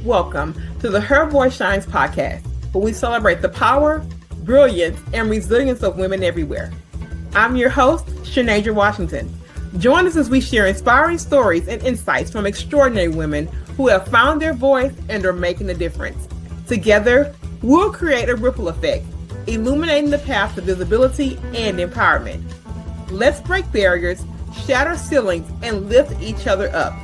Welcome to the Her Voice Shines podcast, where we celebrate the power, brilliance, and resilience of women everywhere. I'm your host, Shanasia Washington. Join us as we share inspiring stories and insights from extraordinary women who have found their voice and are making a difference. Together, we'll create a ripple effect, illuminating the path to visibility and empowerment. Let's break barriers, shatter ceilings, and lift each other up.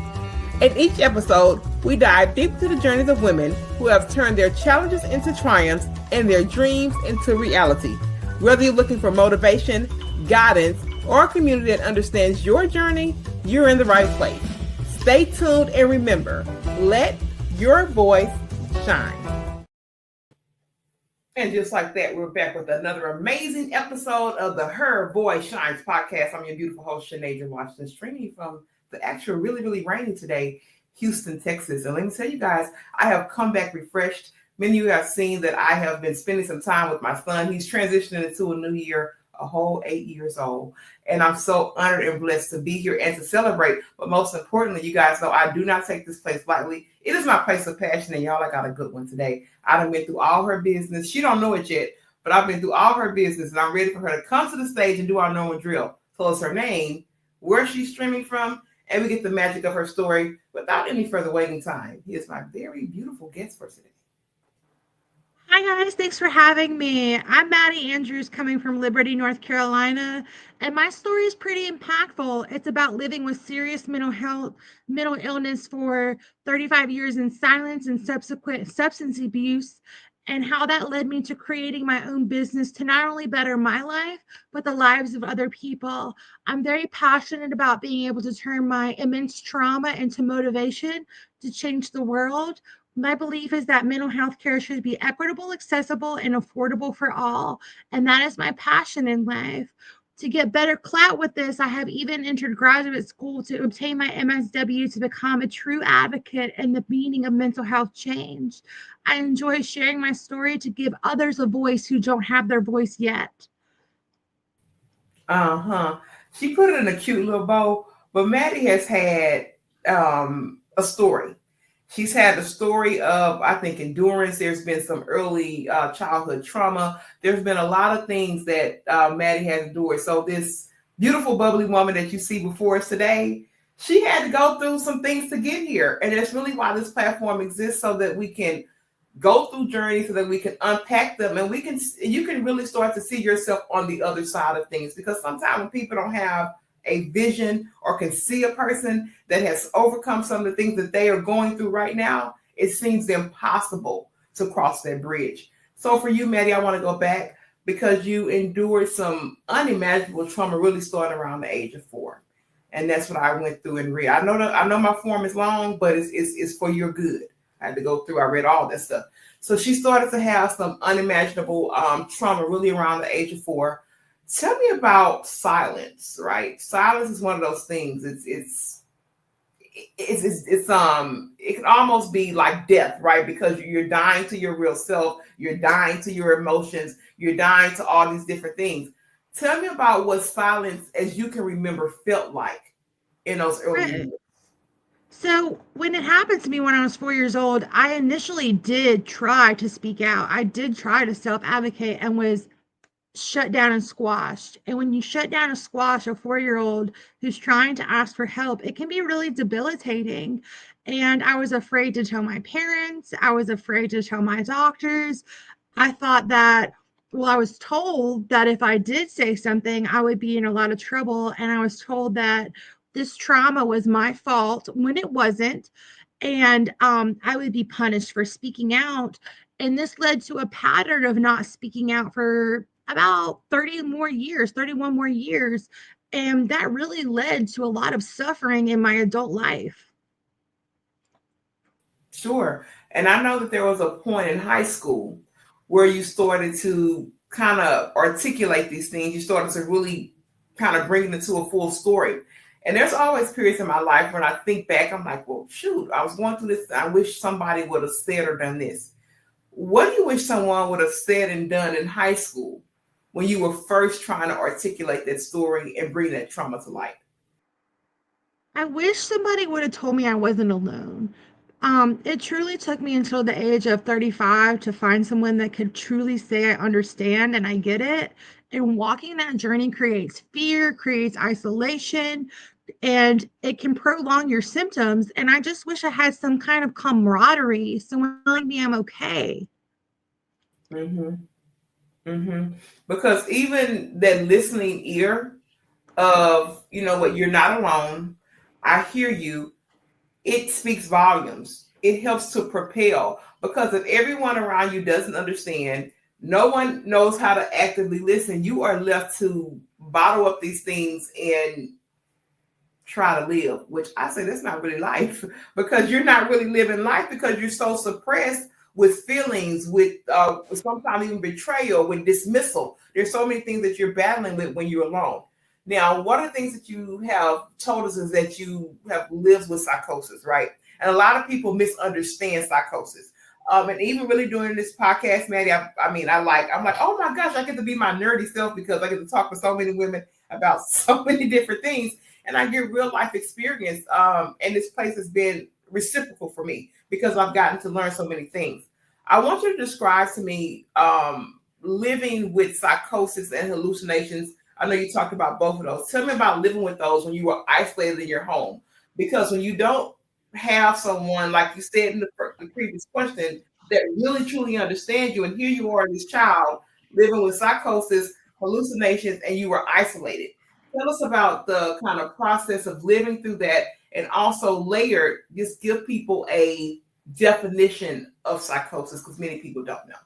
In each episode, we dive deep into the journeys of women who have turned their challenges into triumphs and their dreams into reality. Whether you're looking for motivation, guidance, or a community that understands your journey, you're in the right place. Stay tuned and remember, let your voice shine. And just like that, we're back with another amazing episode of the Her Voice Shines podcast. I'm your beautiful host, Shanasia Washington, streaming from the actual really rainy today, Houston, Texas. And let me tell you guys, I have come back refreshed. Many of you have seen that I have been spending some time with my son. He's transitioning into a new year, a whole 8 years old. And I'm so honored and blessed to be here and to celebrate. But most importantly, you guys know I do not take this place lightly. It is my place of passion. And y'all, I got a good one today. I done been through all her business. She don't know it yet, but I've been through all her business. And I'm ready for her to come to the stage and do our normal drill. Tell us her name, where she's streaming from, and we get the magic of her story without any further waiting time. He is my very beautiful guest for today. Hi guys, thanks for having me. I'm Maddie Andrews coming from Liberty, North Carolina, and my story is pretty impactful. It's about living with serious mental illness for 35 years in silence and subsequent substance abuse, and how that led me to creating my own business to not only better my life, but the lives of other people. I'm very passionate about being able to turn my immense trauma into motivation to change the world. My belief is that mental health care should be equitable, accessible, and affordable for all. And that is my passion in life. To get better clout with this, I have even entered graduate school to obtain my MSW to become a true advocate in the meaning of mental health change. I enjoy sharing my story to give others a voice who don't have their voice yet. She put it in a cute little bow, but Maddie has had a story. She's had a story of, I think, endurance. There's been some early childhood trauma. There's been a lot of things that Maddie has endured. So this beautiful, bubbly woman that you see before us today, she had to go through some things to get here. And that's really why this platform exists, so that we can go through journeys, so that we can unpack them, and you can really start to see yourself on the other side of things. Because sometimes when people don't have a vision or can see a person that has overcome some of the things that they are going through right now, it seems impossible to cross that bridge. So for you, Maddie, I want to go back because you endured some unimaginable trauma really starting around the age of 4. And that's what I went through and read. I know my form is long, but it's for your good. I had to go through, I read all that stuff. So she started to have some unimaginable trauma really around the age of 4. Tell me about silence, right? Silence is one of those things. It can almost be like death, right? Because you're dying to your real self, you're dying to your emotions, you're dying to all these different things. Tell me about what silence, as you can remember, felt like in those early years. So when it happened to me when I was 4 years old, I initially did try to speak out. I did try to self-advocate and was shut down and squashed. And when you shut down and squash a 4-year-old who's trying to ask for help, it can be really debilitating. And I was afraid to tell my parents. I was afraid to tell my doctors. I thought that, well, I was told that if I did say something, I would be in a lot of trouble. And I was told that this trauma was my fault when it wasn't. And I would be punished for speaking out. And this led to a pattern of not speaking out for about 31 more years. And that really led to a lot of suffering in my adult life. Sure. And I know that there was a point in high school where you started to kind of articulate these things. You started to really kind of bring it into a full story. And there's always periods in my life when I think back, I'm like, well, shoot, I was going through this. I wish somebody would have said or done this. What do you wish someone would have said and done in high school when you were first trying to articulate that story and bring that trauma to light? I wish somebody would have told me I wasn't alone. It truly took me until the age of 35 to find someone that could truly say, I understand and I get it. And walking that journey creates fear, creates isolation, and it can prolong your symptoms. And I just wish I had some kind of camaraderie, someone telling me I'm okay. Mm-hmm. Mm-hmm. Because even that listening ear of, you know what, you're not alone. I hear you. It speaks volumes. It helps to propel because if everyone around you doesn't understand, no one knows how to actively listen. You are left to bottle up these things and try to live, which I say that's not really life because you're not really living life because you're so suppressed with feelings, with sometimes even betrayal, with dismissal. There's so many things that you're battling with when you're alone. Now, one of the things that you have told us is that you have lived with psychosis, right? And a lot of people misunderstand psychosis. And even really doing this podcast, Maddie, I'm like, oh my gosh, I get to be my nerdy self because I get to talk with so many women about so many different things and I get real life experience. And this place has been reciprocal for me because I've gotten to learn so many things. I want you to describe to me living with psychosis and hallucinations. I know you talked about both of those. Tell me about living with those when you were isolated in your home. Because when you don't have someone, like you said in the previous question, that really truly understands you, and here you are, this child living with psychosis, hallucinations, and you were isolated. Tell us about the kind of process of living through that and also layered, just give people a definition of psychosis because many people don't know.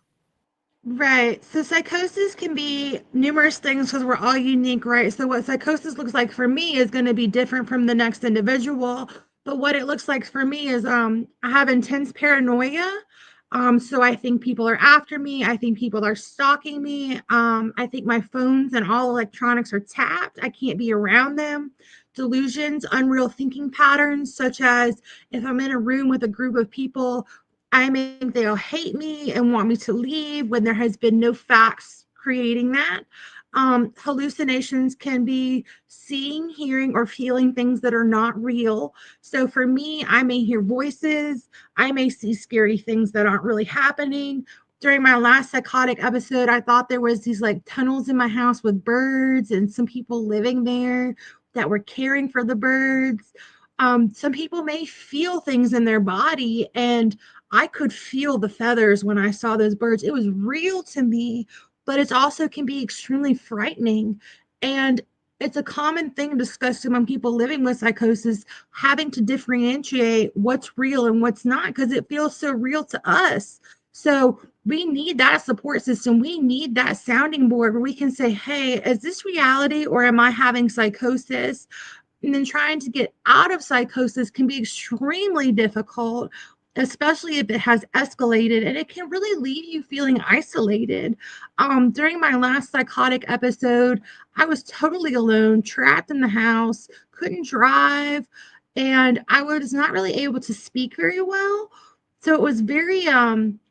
Right. So psychosis can be numerous things because we're all unique, right? So what psychosis looks like for me is going to be different from the next individual. But what it looks like for me is I have intense paranoia. So I think people are after me. I think people are stalking me. I think my phones and all electronics are tapped. I can't be around them. Delusions, unreal thinking patterns, such as if I'm in a room with a group of people, I may think they'll hate me and want me to leave when there has been no facts creating that. Hallucinations can be seeing, hearing, or feeling things that are not real. So for me, I may hear voices, I may see scary things that aren't really happening. During my last psychotic episode, I thought there was these like tunnels in my house with birds and some people living there that were caring for the birds. Some people may feel things in their body, and I could feel the feathers when I saw those birds. It was real to me, but it also can be extremely frightening. And it's a common thing discussed among people living with psychosis, having to differentiate what's real and what's not because it feels so real to us. So we need that support system. We need that sounding board where we can say, hey, is this reality or am I having psychosis? And then trying to get out of psychosis can be extremely difficult, especially if it has escalated, and it can really leave you feeling isolated. During my last psychotic episode, I was totally alone, trapped in the house, couldn't drive, and I was not really able to speak very well. So it was very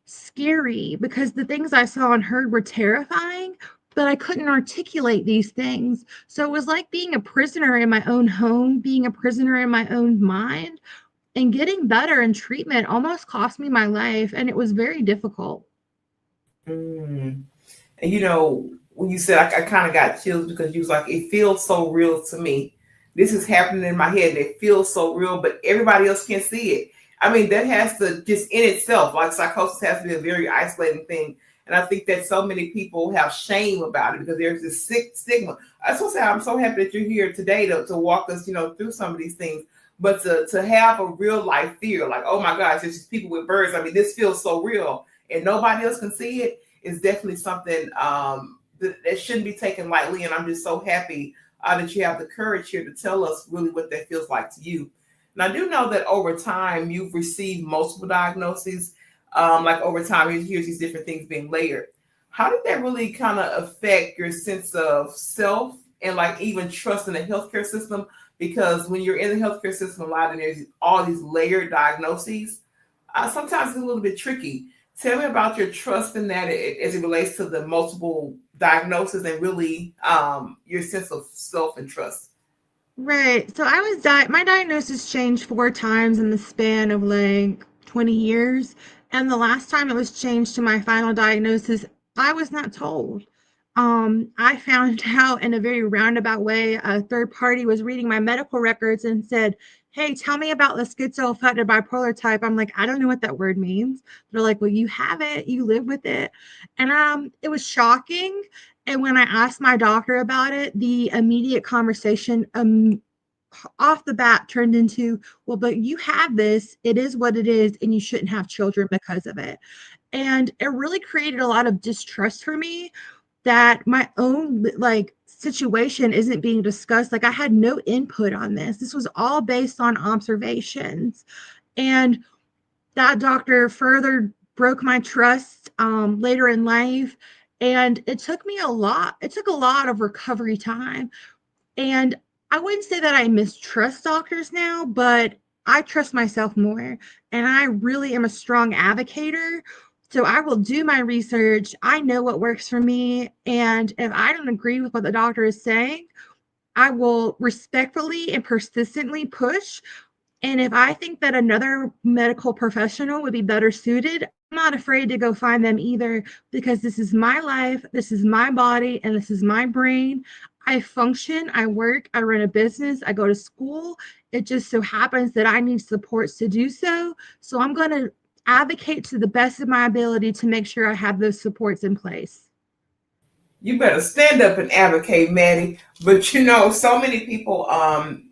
scary because the things I saw and heard were terrifying, but I couldn't articulate these things. So it was like being a prisoner in my own home, being a prisoner in my own mind, and getting better and treatment almost cost me my life. And it was very difficult. Mm. And you know, when you said I kind of got chills because you was like, it feels so real to me. This is happening in my head and it feels so real, but everybody else can't see it. I mean, that has to just in itself, like psychosis has to be a very isolating thing. And I think that so many people have shame about it because there's this sick stigma. I just want to say I'm so happy that you're here today to walk us, through some of these things. But to have a real life fear, like, oh my gosh, there's just people with birds. I mean, this feels so real and nobody else can see it is definitely something that shouldn't be taken lightly. And I'm just so happy that you have the courage here to tell us really what that feels like to you. And I do know that over time you've received multiple diagnoses. Like over time, here's these different things being layered. How did that really kind of affect your sense of self and like even trust in the healthcare system? Because when you're in the healthcare system a lot and there's all these layered diagnoses, sometimes it's a little bit tricky. Tell me about your trust in that as it relates to the multiple diagnoses and really your sense of self and trust. Right. So my diagnosis changed 4 times in the span of like 20 years. And the last time it was changed to my final diagnosis, I was not told. I found out in a very roundabout way. A third party was reading my medical records and said, "Hey, tell me about the schizoaffective bipolar type." I'm like, "I don't know what that word means." They're like, "Well, you have it, you live with it." And it was shocking. And when I asked my doctor about it, the immediate conversation off the bat turned into, "Well, but you have this, it is what it is, and you shouldn't have children because of it." And it really created a lot of distrust for me that my own like situation isn't being discussed. Like I had no input on this. This was all based on observations. And that doctor further broke my trust later in life. And it took a lot of recovery time. And I wouldn't say that I mistrust doctors now, but I trust myself more. And I really am a strong advocator. So I will do my research. I know what works for me. And if I don't agree with what the doctor is saying, I will respectfully and persistently push. And if I think that another medical professional would be better suited, I'm not afraid to go find them either, because this is my life, this is my body, and this is my brain. I function, I work, I run a business, I go to school. It just so happens that I need supports to do so. So I'm going to advocate to the best of my ability to make sure I have those supports in place. You better stand up and advocate, Maddie. But you know, so many people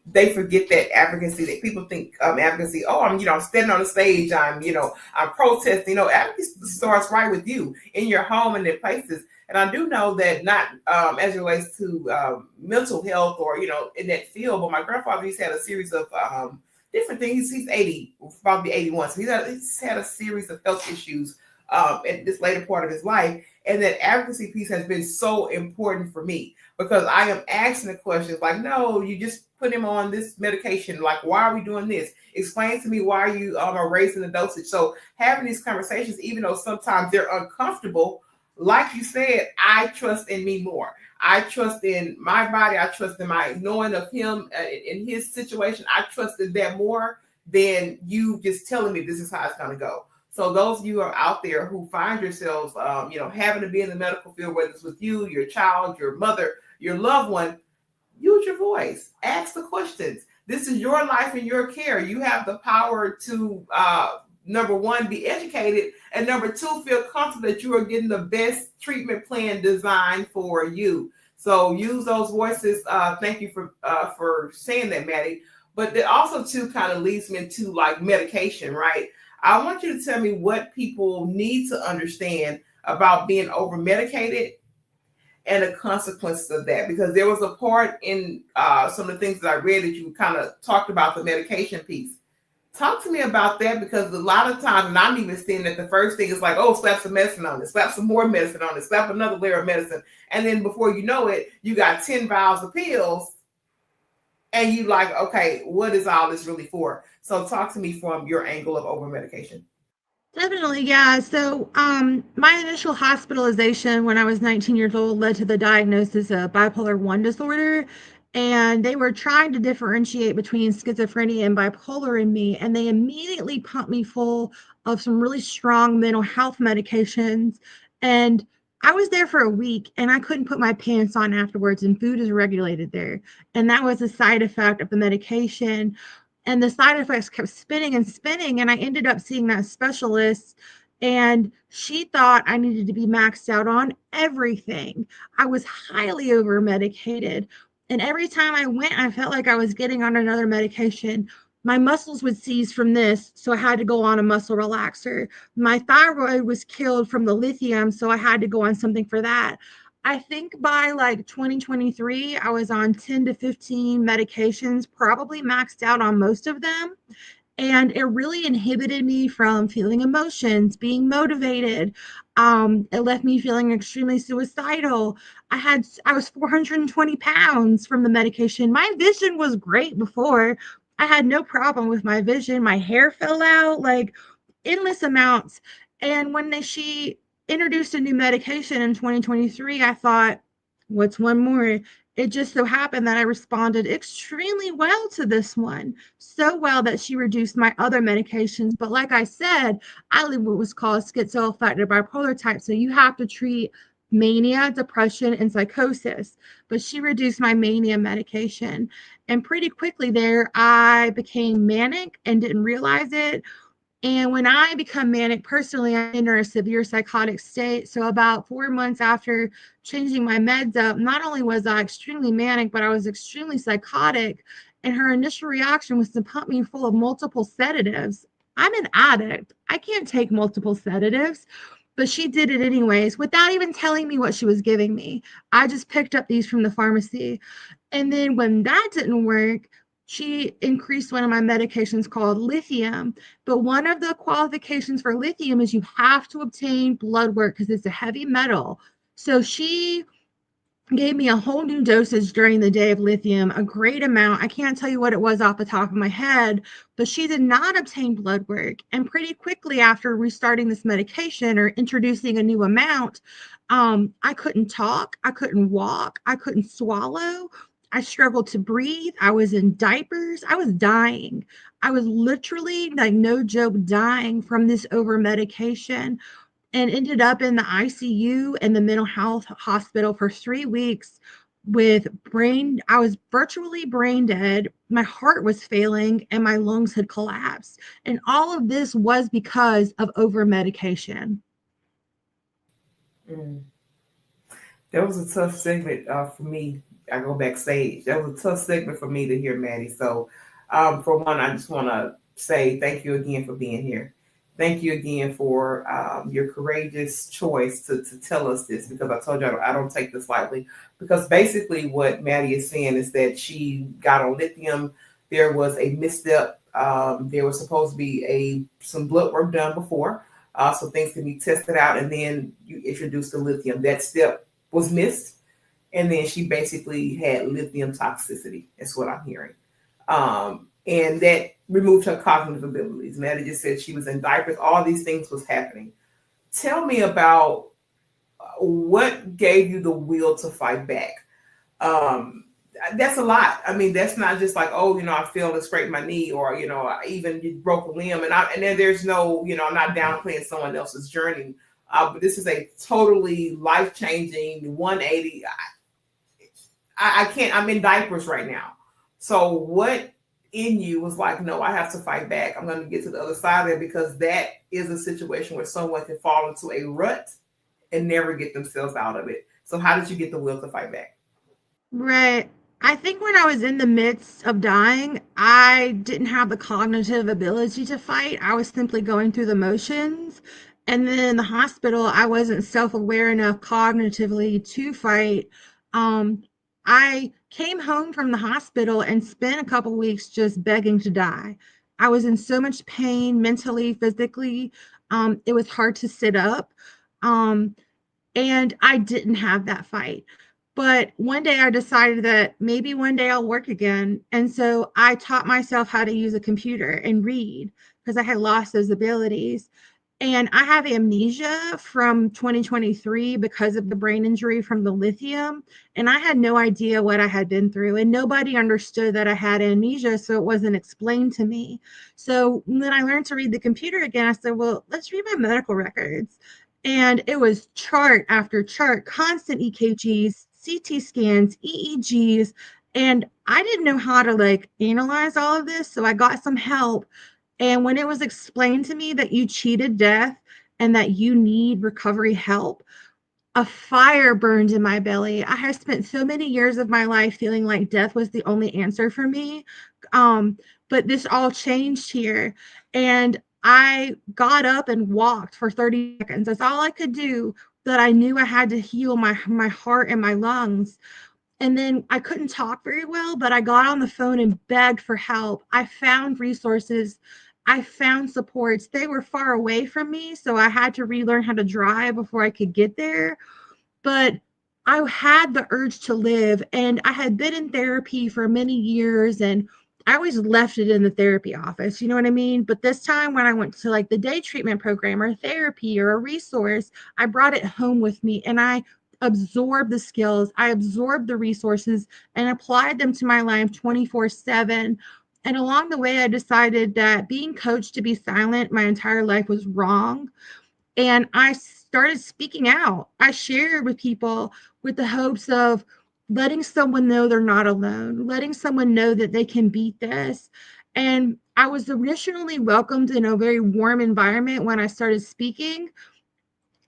they forget that advocacy. That people think advocacy. Oh, I'm standing on the stage. I'm protesting. Advocacy starts right with you in your home and in places. And I do know that not as it relates to mental health or in that field. But my grandfather, he's had a series of different things. He's 80, probably 81. So he's had a series of health issues at this later part of his life. And that advocacy piece has been so important for me because I am asking the questions like, no, you just put him on this medication. Like, why are we doing this? Explain to me why you are raising the dosage. So having these conversations, even though sometimes they're uncomfortable, like you said, I trust in me more. I trust in my body. I trust in my knowing of him in his situation. I trust in that more than you just telling me this is how it's going to go. So those of you who are out there who find yourselves, having to be in the medical field, whether it's with you, your child, your mother, your loved one, use your voice. Ask the questions. This is your life and your care. You have the power to, number one, be educated, and number two, feel comfortable that you are getting the best treatment plan designed for you. So use those voices. Thank you for saying that, Maddie. But that also too kind of leads me into like medication, right? I want you to tell me what people need to understand about being over medicated and the consequences of that. Because there was a part in some of the things that I read that you kind of talked about the medication piece. Talk to me about that, because a lot of times, and I'm even seeing that the first thing is like, oh, slap some medicine on it, slap some more medicine on it, slap another layer of medicine. And then before you know it, you got 10 vials of pills. And you like, okay, what is all this really for? So talk to me from your angle of over medication. Definitely, yeah. So, my initial hospitalization when I was 19 years old led to the diagnosis of bipolar 1 disorder. And they were trying to differentiate between schizophrenia and bipolar in me. And they immediately pumped me full of some really strong mental health medications. And I was there for a week and I couldn't put my pants on afterwards, and food is regulated there. And that was a side effect of the medication, and the side effects kept spinning and spinning, and I ended up seeing that specialist, and she thought I needed to be maxed out on everything. I was highly over medicated, and every time I went I felt like I was getting on another medication. My muscles would seize from this, so I had to go on a muscle relaxer. My thyroid was killed from the lithium, so I had to go on something for that. I think by like 2023, I was on 10 to 15 medications, probably maxed out on most of them. And it really inhibited me from feeling emotions, being motivated. It left me feeling extremely suicidal. I was 420 pounds from the medication. My vision was great before. I had no problem with my vision. My hair fell out, like endless amounts. And when she introduced a new medication in 2023, I thought, what's one more? It just so happened that I responded extremely well to this one, so well that she reduced my other medications. But like I said, I live what was called schizoaffective bipolar type. So you have to treat mania, depression, and psychosis. But she reduced my mania medication. And pretty quickly there, I became manic and didn't realize it. And when I become manic personally, I enter a severe psychotic state. So about 4 months after changing my meds up, not only was I extremely manic, but I was extremely psychotic. And her initial reaction was to pump me full of multiple sedatives. I'm an addict. I can't take multiple sedatives, but she did it anyways without even telling me what she was giving me. I just picked up these from the pharmacy. And then when that didn't work, she increased one of my medications called lithium. But one of the qualifications for lithium is you have to obtain blood work because it's a heavy metal. So she gave me a whole new dosage during the day of lithium, a great amount. I can't tell you what it was off the top of my head, but she did not obtain blood work. And pretty quickly after restarting this medication or introducing a new amount, I couldn't talk, I couldn't walk, I couldn't swallow. I struggled to breathe. I was in diapers. I was dying. I was literally, like, no joke, dying from this over medication, and ended up in the ICU and the mental health hospital for 3 weeks with I was virtually brain dead. My heart was failing and my lungs had collapsed. And all of this was because of over medication. Mm. That was a tough segment for me. I go backstage. That was a tough segment for me to hear, Maddie. So, for one, I just want to say thank you again for being here. Thank you again for your courageous choice to tell us this, because I told you I don't take this lightly. Because basically, what Maddie is saying is that she got on lithium. There was a misstep. There was supposed to be some blood work done before, so things can be tested out, and then you introduce the lithium. That step was missed, and then she basically had lithium toxicity. That's what I'm hearing. And that removed her cognitive abilities. Maddie just said she was in diapers. All these things was happening. Tell me about what gave you the will to fight back. Um, that's a lot. I mean, that's not just like, oh, I fell and scraped my knee, or I even broke a limb, and then there's no, I'm not downplaying someone else's journey. But this is a totally life-changing 180. I can't, I'm in diapers right now. So what in you was like, no, I have to fight back. I'm going to get to the other side of it, because that is a situation where someone can fall into a rut and never get themselves out of it. So how did you get the will to fight back? Right. I think when I was in the midst of dying, I didn't have the cognitive ability to fight. I was simply going through the motions. And then in the hospital, I wasn't self-aware enough cognitively to fight. Um, I came home from the hospital and spent a couple weeks just begging to die. I was in so much pain mentally, physically. It was hard to sit up. Um, and I didn't have that fight. But one day I decided that maybe one day I'll work again. And so I taught myself how to use a computer and read because I had lost those abilities. And I have amnesia from 2023 because of the brain injury from the lithium. And I had no idea what I had been through. And nobody understood that I had amnesia. So it wasn't explained to me. So when I learned to read the computer again, I said, well, let's read my medical records. And it was chart after chart, constant EKGs, CT scans, EEGs. And I didn't know how to analyze all of this. So I got some help. And when it was explained to me that you cheated death and that you need recovery help, a fire burned in my belly. I had spent so many years of my life feeling like death was the only answer for me. But this all changed here. And I got up and walked for 30 seconds. That's all I could do. But I knew I had to heal my heart and my lungs. And then I couldn't talk very well, but I got on the phone and begged for help. I found resources. I found supports. They were far away from me, so I had to relearn how to drive before I could get there. But I had the urge to live, and I had been in therapy for many years, and I always left it in the therapy office, you know what I mean? But this time when I went to the day treatment program or therapy or a resource, I brought it home with me, and I absorbed the skills, I absorbed the resources and applied them to my life 24/7. And along the way, I decided that being coached to be silent my entire life was wrong. And I started speaking out. I shared with people with the hopes of letting someone know they're not alone, letting someone know that they can beat this. And I was originally welcomed in a very warm environment when I started speaking.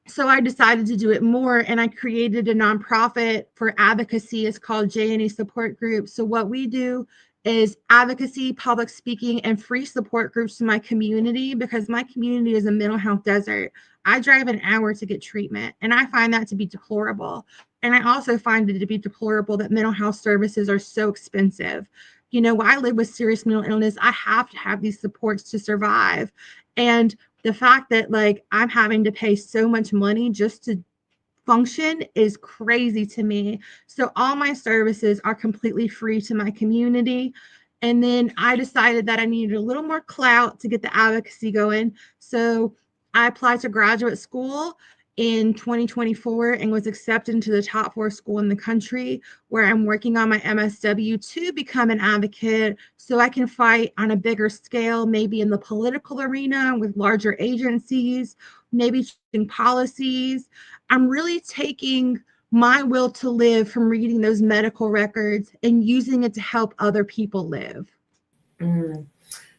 So I decided to do it more, and I created a nonprofit for advocacy. It's called J&E Support Group. So what we do is advocacy, public speaking, and free support groups in my community, because my community is a mental health desert. I drive an hour to get treatment, and I find that to be deplorable. And I also find it to be deplorable that mental health services are so expensive. You know, I live with serious mental illness. I have to have these supports to survive. And the fact that like I'm having to pay so much money just to function is crazy to me. So all my services are completely free to my community. And then I decided that I needed a little more clout to get the advocacy going. So I applied to graduate school in 2024 and was accepted into the top 4 school in the country, where I'm working on my MSW to become an advocate so I can fight on a bigger scale, maybe in the political arena with larger agencies, maybe changing policies. I'm really taking my will to live from reading those medical records and using it to help other people live. Mm.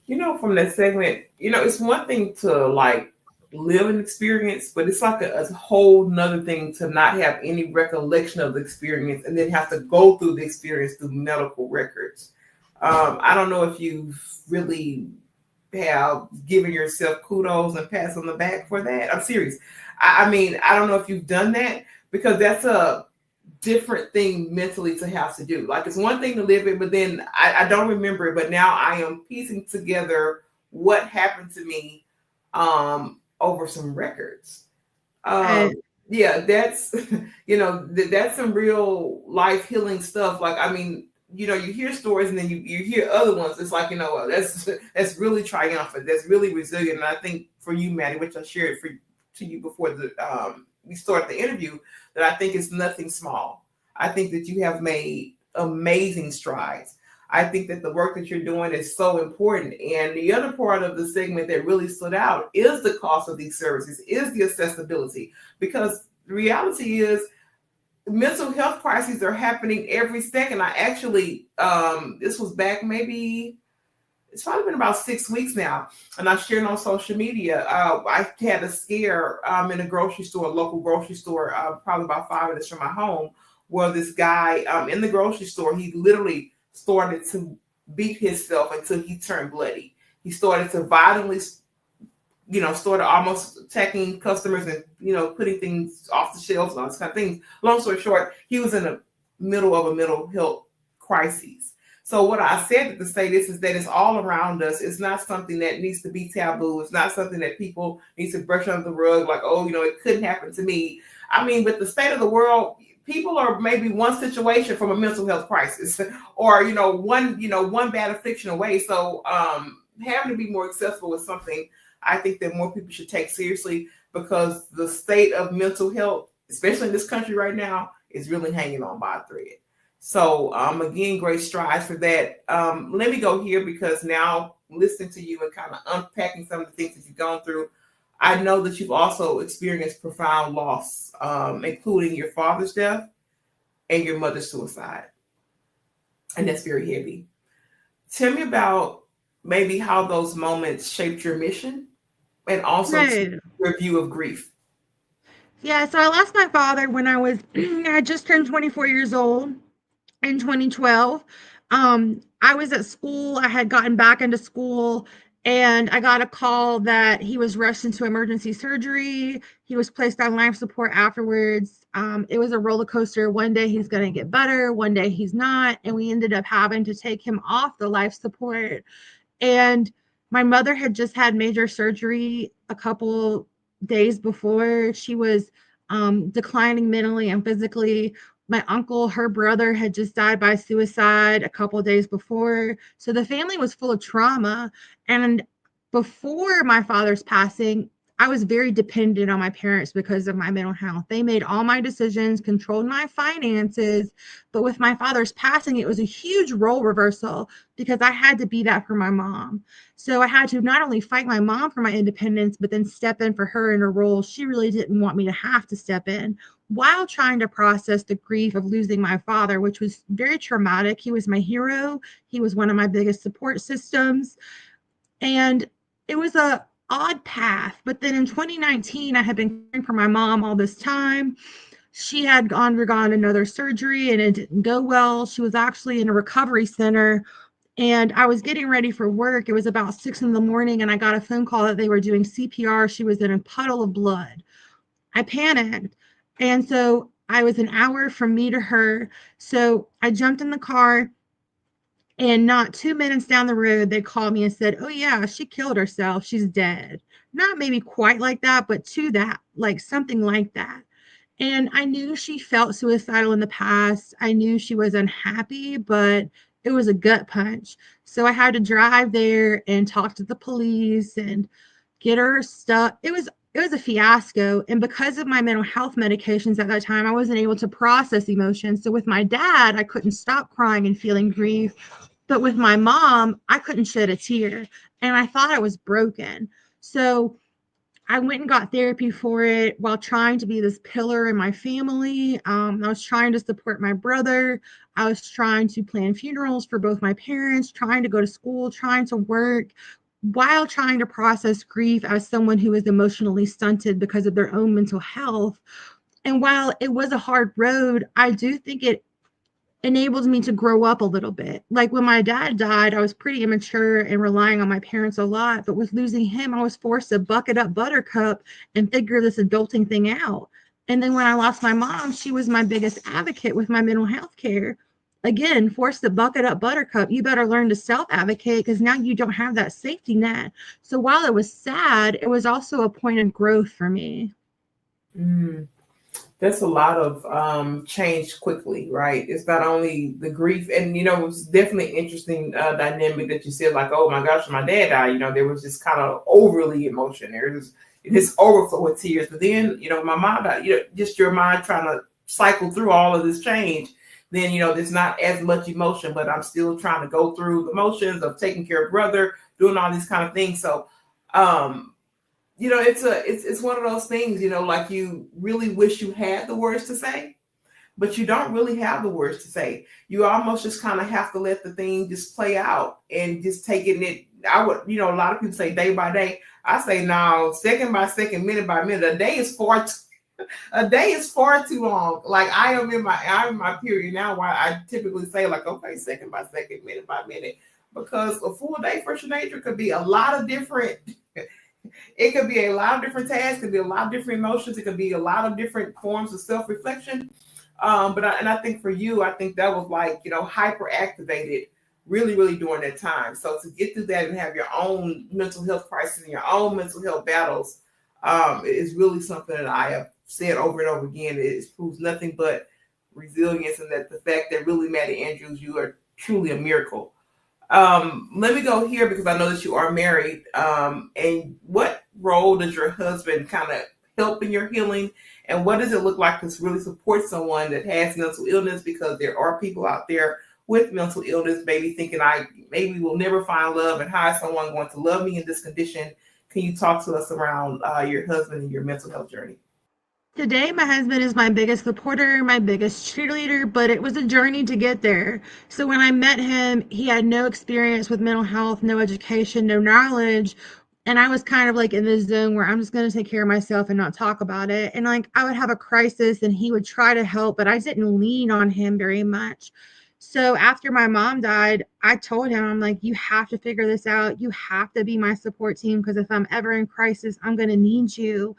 You know, from that segment, you know, it's one thing to like live an experience, but it's like a whole nother thing to not have any recollection of the experience and then have to go through the experience through medical records. I don't know if you've really have given yourself kudos and pats on the back for that. I'm serious. I mean, I don't know if you've done that, because that's a different thing mentally to have to do. Like, it's one thing to live it, but then I don't remember it, but now I am piecing together what happened to me over some records. Yeah, that's that's some real life healing stuff. Like, I mean, you hear stories and then you hear other ones. It's like, that's really triumphant. That's really resilient. And I think for you, Maddie, which I shared to you before we started the interview, that I think it's nothing small. I think that you have made amazing strides. I think that the work that you're doing is so important. And the other part of the segment that really stood out is the cost of these services, is the accessibility, because the reality is mental health crises are happening every second. I actually, this was back maybe, it's probably been about 6 weeks now, and I shared on social media. I had a scare in a grocery store, a local grocery store, probably about 5 minutes from my home, where this guy in the grocery store, he literally started to beat himself until he turned bloody. He started to violently, started almost attacking customers and, putting things off the shelves and all this kind of things. Long story short, he was in the middle of a mental health crisis. So what I said to say this is that it's all around us. It's not something that needs to be taboo. It's not something that people need to brush under the rug, like, oh, it couldn't happen to me. I mean, with the state of the world, people are maybe one situation from a mental health crisis, or one bad affliction away. So having to be more accessible is something I think that more people should take seriously, because the state of mental health, especially in this country right now, is really hanging on by a thread. So again, great strides for that. Let me go here, because now listening to you and kind of unpacking some of the things that you've gone through, I know that you've also experienced profound loss, including your father's death and your mother's suicide. And that's very heavy. Tell me about maybe how those moments shaped your mission, and also your view of grief. Yeah, so I lost my father when I had just turned 24 years old in 2012. I was at school. I had gotten back into school, and I got a call that he was rushed into emergency surgery. He was placed on life support afterwards. It was a roller coaster. One day he's going to get better, one day he's not. And we ended up having to take him off the life support. And my mother had just had major surgery a couple days before. She was declining mentally and physically. My uncle, her brother, had just died by suicide a couple days before. So the family was full of trauma. And before my father's passing, I was very dependent on my parents because of my mental health. They made all my decisions, controlled my finances. But with my father's passing, it was a huge role reversal because I had to be that for my mom. So I had to not only fight my mom for my independence, but then step in for her in a role she really didn't want me to have to step in, while trying to process the grief of losing my father, which was very traumatic. He was my hero. He was one of my biggest support systems. And it was a odd path. But then in 2019, I had been caring for my mom all this time. She had undergone another surgery and it didn't go well. She was actually in a recovery center, and I was getting ready for work. It was about 6 in the morning, and I got a phone call that they were doing CPR. She was in a puddle of blood. I panicked. And so I was an hour from me to her. So I jumped in the car, and not 2 minutes down the road, they called me and said, "Oh, yeah, she killed herself. She's dead." Not maybe quite like that, but to that, like something like that. And I knew she felt suicidal in the past. I knew she was unhappy, but it was a gut punch. So I had to drive there and talk to the police and get her stuff. It was a fiasco. And because of my mental health medications at that time, I wasn't able to process emotions. So with my dad, I couldn't stop crying and feeling grief. But with my mom, I couldn't shed a tear. And I thought I was broken. So I went and got therapy for it while trying to be this pillar in my family. I was trying to support my brother. I was trying to plan funerals for both my parents, trying to go to school, trying to work, while trying to process grief as someone who is emotionally stunted because of their own mental health. And while it was a hard road, I do think it enabled me to grow up a little bit. Like when my dad died, I was pretty immature and relying on my parents a lot. But with losing him, I was forced to bucket up buttercup and figure this adulting thing out. And then when I lost my mom, she was my biggest advocate with my mental health care. Again, forced to bucket up buttercup. You better learn to self advocate because now you don't have that safety net. So while it was sad, it was also a point of growth for me. That's a lot of change quickly, right? It's not only the grief, and it was definitely an interesting dynamic that you said, like, oh my gosh, my dad died. There was just kind of overly emotion. There was this overflow of tears. But then, my mom died. Just your mind trying to cycle through all of this change. Then, there's not as much emotion, but I'm still trying to go through the motions of taking care of brother, doing all these kind of things. So, it's one of those things, like you really wish you had the words to say, but you don't really have the words to say. You almost just kind of have to let the thing just play out and just taking it. I would, a lot of people say day by day. I say no, second by second, minute by minute. A day is far too long. Like I'm in my period now where I typically say like, okay, second by second, minute by minute, because a full day for Shanasia could be a lot of different. It could be a lot of different tasks, it could be a lot of different emotions, it could be a lot of different forms of self-reflection. But I think for you, I think that was like, hyper activated really, really during that time. So to get through that and have your own mental health crisis and your own mental health battles is really something that I have said over and over again. It proves nothing but resilience, and that the fact that really, Maddie Andrews, you are truly a miracle. Let me go here because I know that you are married. And what role does your husband kind of help in your healing? And what does it look like to really support someone that has mental illness? Because there are people out there with mental illness, maybe thinking maybe will never find love, and how is someone going to love me in this condition? Can you talk to us around your husband and your mental health journey? Today, my husband is my biggest supporter, my biggest cheerleader, but it was a journey to get there. So when I met him, he had no experience with mental health, no education, no knowledge. And I was kind of like in this zone where I'm just going to take care of myself and not talk about it. And like I would have a crisis and he would try to help, but I didn't lean on him very much. So after my mom died, I told him, I'm like, you have to figure this out. You have to be my support team, because if I'm ever in crisis, I'm going to need you.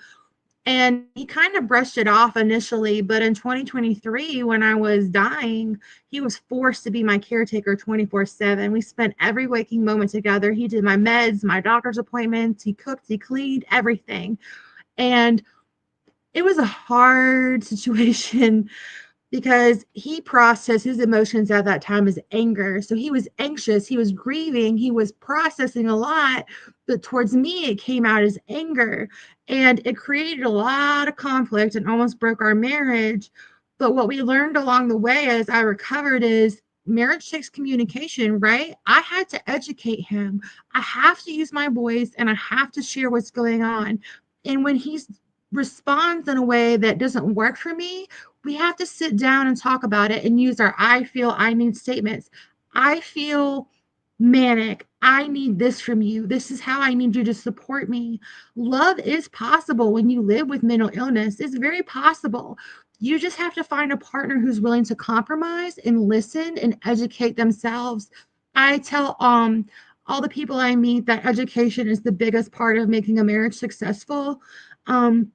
And he kind of brushed it off initially, but in 2023, when I was dying, he was forced to be my caretaker 24/7. We spent every waking moment together. He did my meds, my doctor's appointments, he cooked, he cleaned, everything. And it was a hard situation because he processed his emotions at that time as anger. So he was anxious, he was grieving, he was processing a lot, but towards me, it came out as anger, and it created a lot of conflict and almost broke our marriage. But what we learned along the way as I recovered is marriage takes communication, right? I had to educate him. I have to use my voice and I have to share what's going on. And when he responds in a way that doesn't work for me, we have to sit down and talk about it and use our I feel, I need statements. I feel manic. I need this from you. This is how I need you to support me. Love is possible when you live with mental illness. It's very possible. You just have to find a partner who's willing to compromise and listen and educate themselves. I tell all the people I meet that education is the biggest part of making a marriage successful. Um,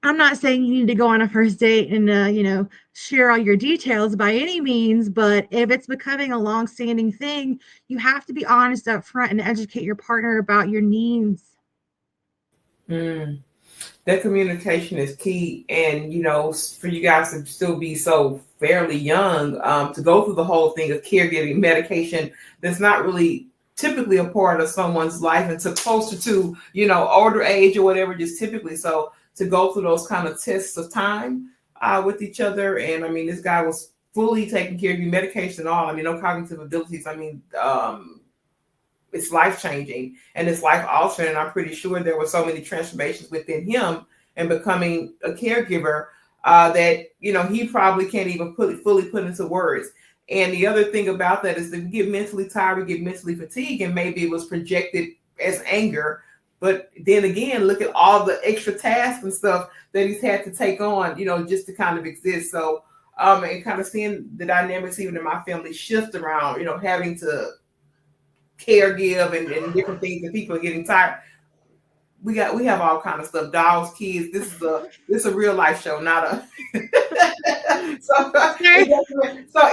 I'm not saying you need to go on a first date and share all your details by any means, but if it's becoming a long-standing thing, you have to be honest up front and educate your partner about your needs. That communication is key, and for you guys to still be so fairly young, to go through the whole thing of caregiving medication that's not really typically a part of someone's life until closer to older age or whatever, just typically. So to go through those kind of tests of time with each other, and I mean, this guy was fully taking care of you, medication and all. I mean, no cognitive abilities. I mean, it's life-changing and it's life-altering. And I'm pretty sure there were so many transformations within him and becoming a caregiver that, he probably can't even fully put into words. And the other thing about that is that we get mentally tired, we get mentally fatigued, and maybe it was projected as anger. But then again, look at all the extra tasks and stuff that he's had to take on, just to kind of exist. So, and kind of seeing the dynamics even in my family shift around, having to caregive and different things, and people are getting tired. We have all kind of stuff, dogs, kids. This is a real life show, not a so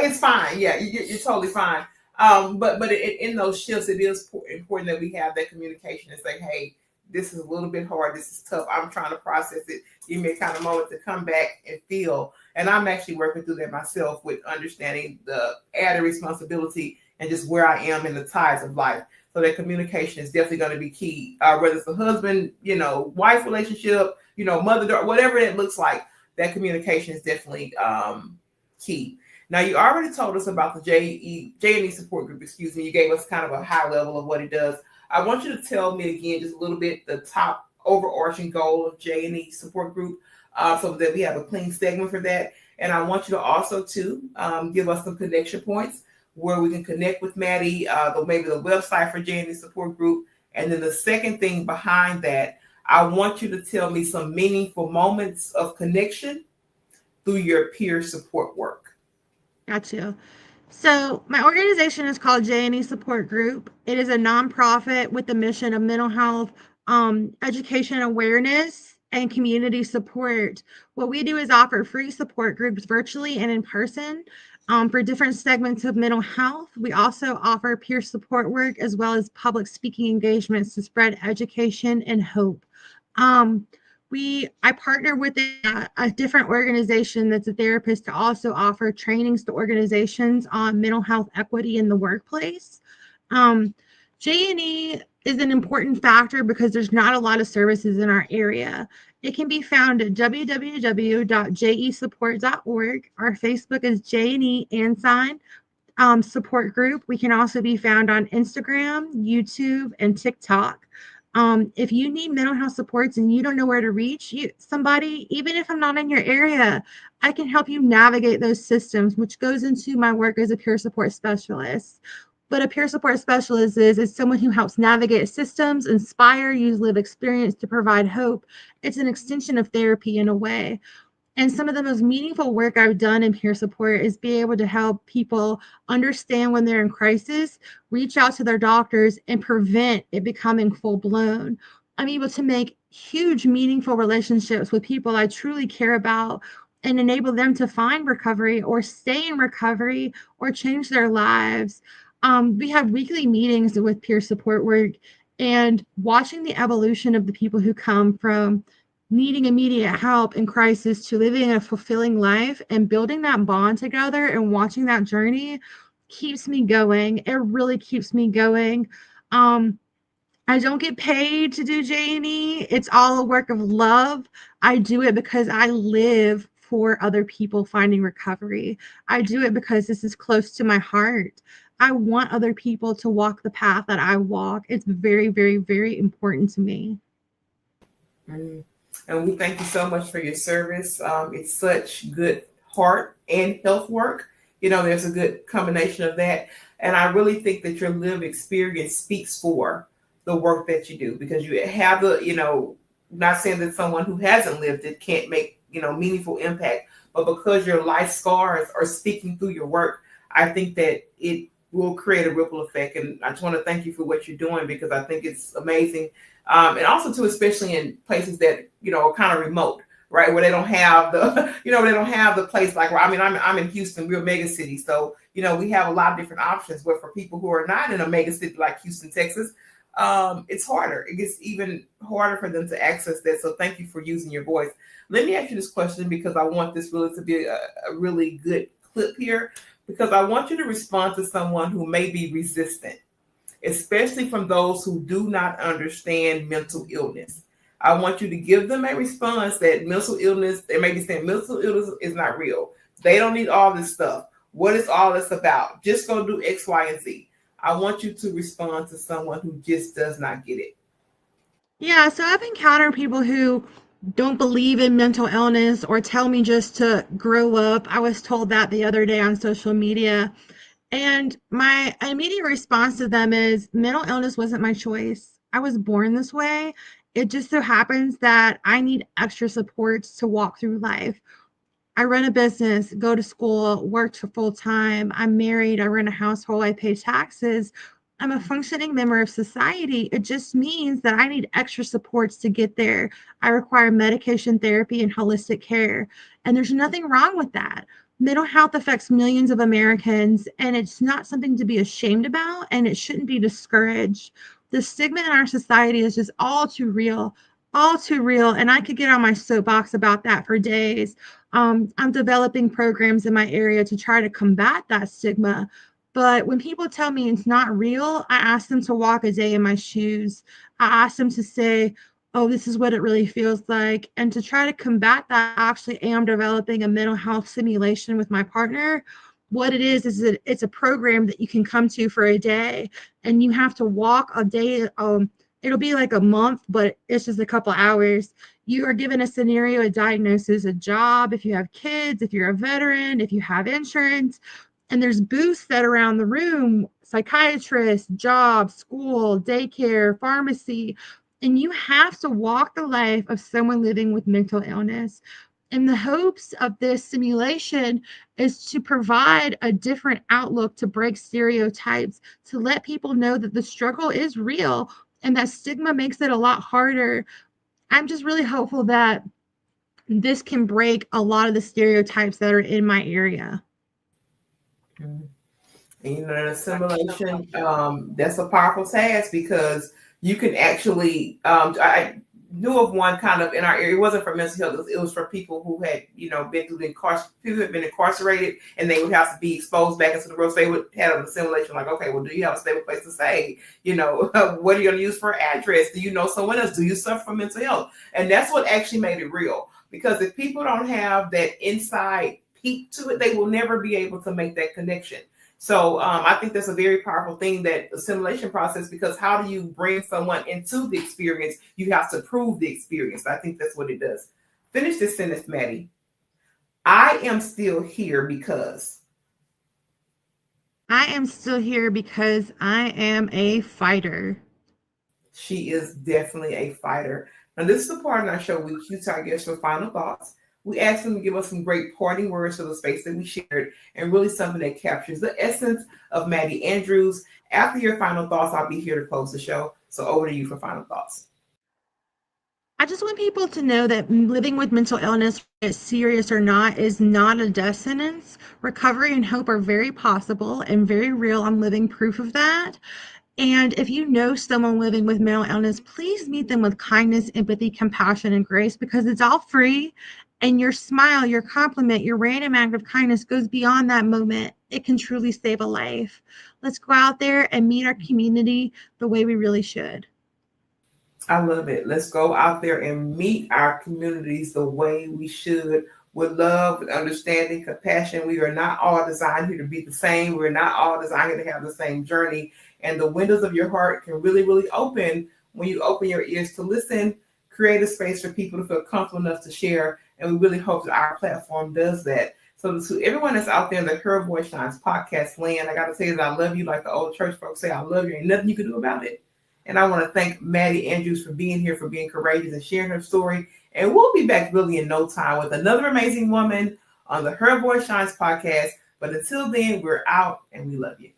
it's fine. Yeah, you're totally fine. But in those shifts, it is important that we have that communication and say, hey, this is a little bit hard. This is tough. I'm trying to process it. Give me a kind of moment to come back and feel. And I'm actually working through that myself with understanding the added responsibility and just where I am in the tides of life. So that communication is definitely going to be key. Whether it's a husband, wife relationship, mother, daughter, whatever it looks like, that communication is definitely key. Now, you already told us about the J&E support group. Excuse me. You gave us kind of a high level of what it does. I want you to tell me again just a little bit the top overarching goal of J&E support group, so that we have a clean segment for that. And I want you to also give us some connection points where we can connect with Maddie, maybe the website for J&E support group. And then the second thing behind that, I want you to tell me some meaningful moments of connection through your peer support work. Gotcha. So my organization is called J&E Support Group. It is a nonprofit with the mission of mental health, education awareness, and community support. What we do is offer free support groups virtually and in person for different segments of mental health. We also offer peer support work as well as public speaking engagements to spread education and hope. I partner with a different organization that's a therapist to also offer trainings to organizations on mental health equity in the workplace. J&E is an important factor because there's not a lot of services in our area. It can be found at www.jesupport.org. Our Facebook is J&E support group. We can also be found on Instagram, YouTube, and TikTok. If you need mental health supports and you don't know where to reach somebody, even if I'm not in your area, I can help you navigate those systems, which goes into my work as a peer support specialist. But a peer support specialist is someone who helps navigate systems, inspire, use lived experience to provide hope. It's an extension of therapy in a way. And some of the most meaningful work I've done in peer support is be able to help people understand when they're in crisis, reach out to their doctors, and prevent it becoming full blown. I'm able to make huge, meaningful relationships with people I truly care about and enable them to find recovery or stay in recovery or change their lives. We have weekly meetings with peer support work, and watching the evolution of the people who come from needing immediate help in crisis to living a fulfilling life and building that bond together and watching that journey keeps me going. It really keeps me going. I don't get paid to do J&E. It's all a work of love. I do it because I live for other people finding recovery. I do it because this is close to my heart. I want other people to walk the path that I walk. It's very, very, very important to me. Mm. And we thank you so much for your service. It's such good heart and health work. There's a good combination of that. And I really think that your lived experience speaks for the work that you do, because you have not saying that someone who hasn't lived it can't make, meaningful impact, but because your life scars are speaking through your work, I think that it will create a ripple effect. And I just want to thank you for what you're doing, because I think it's amazing. And also too, especially in places that, are kind of remote, right? Where they don't have the, they don't have the place like, I'm in Houston, we're a mega city. So, we have a lot of different options, but for people who are not in a mega city like Houston, Texas, it's harder. It gets even harder for them to access that. So thank you for using your voice. Let me ask you this question, because I want this really to be a really good clip here, because I want you to respond to someone who may be resistant, especially from those who do not understand mental illness. I want you to give them a response that mental illness, they may be saying mental illness is not real. They don't need all this stuff. What is all this about? Just go do X, Y, and Z. I want you to respond to someone who just does not get it. Yeah, so I've encountered people who don't believe in mental illness or tell me just to grow up. I was told that the other day on social media. And my immediate response to them is mental illness wasn't my choice. I was born this way. It just so happens that I need extra supports to walk through life. I run a business, go to school, work full time. I'm married. I run a household. I pay taxes. I'm a functioning member of society. It just means that I need extra supports to get there. I require medication therapy and holistic care. And there's nothing wrong with that. Mental health affects millions of Americans, and it's not something to be ashamed about, and it shouldn't be discouraged. The stigma in our society is just all too real, all too real. And I could get on my soapbox about that for days. I'm developing programs in my area to try to combat that stigma. But when people tell me it's not real, I ask them to walk a day in my shoes. I ask them to say, oh, this is what it really feels like. And to try to combat that, I actually am developing a mental health simulation with my partner. What it is it's a program that you can come to for a day, and you have to walk a day. It'll be like a month, but it's just a couple hours. You are given a scenario, a diagnosis, a job, if you have kids, if you're a veteran, if you have insurance, and there's booths that are around the room, psychiatrist, job, school, daycare, pharmacy, and you have to walk the life of someone living with mental illness. And the hopes of this simulation is to provide a different outlook, to break stereotypes, to let people know that the struggle is real and that stigma makes it a lot harder. I'm just really hopeful that this can break a lot of the stereotypes that are in my area. And, the simulation, that's a powerful task, because you can actually, I knew of one kind of in our area. It wasn't for mental health. It was for people who had, been incarcerated, and they would have to be exposed back into the world. So they would have a simulation like, okay, well, do you have a stable place to stay? What are you going to use for an address? Do you know someone else? Do you suffer from mental health? And that's what actually made it real. Because if people don't have that inside peek to it, they will never be able to make that connection. So I think that's a very powerful thing, that assimilation process, because how do you bring someone into the experience? You have to prove the experience. I think that's what it does. Finish this sentence, Maddie. I am still here because. I am still here because I am a fighter. She is definitely a fighter. Now, this is the part in our show we cue to our guests for final thoughts. We asked them to give us some great parting words for the space that we shared, and really something that captures the essence of Maddie Andrews. After your final thoughts, I'll be here to close the show. So over to you for final thoughts. I just want people to know that living with mental illness, serious or not, is not a death sentence. Recovery and hope are very possible and very real. I'm living proof of that. And if you know someone living with mental illness, please meet them with kindness, empathy, compassion, and grace, because it's all free. And your smile, your compliment, your random act of kindness goes beyond that moment. It can truly save a life. Let's go out there and meet our community the way we really should. I love it. Let's go out there and meet our communities the way we should, with love, with understanding, compassion. We are not all designed here to be the same. We're not all designed here to have the same journey. And the windows of your heart can really, really open when you open your ears to listen, create a space for people to feel comfortable enough to share. And we really hope that our platform does that. So to everyone that's out there in the Her Voice Shines podcast land, I got to tell you that I love you like the old church folks say, I love you. Ain't nothing you can do about it. And I want to thank Maddie Andrews for being here, for being courageous and sharing her story. And we'll be back really in no time with another amazing woman on the Her Voice Shines podcast. But until then, we're out and we love you.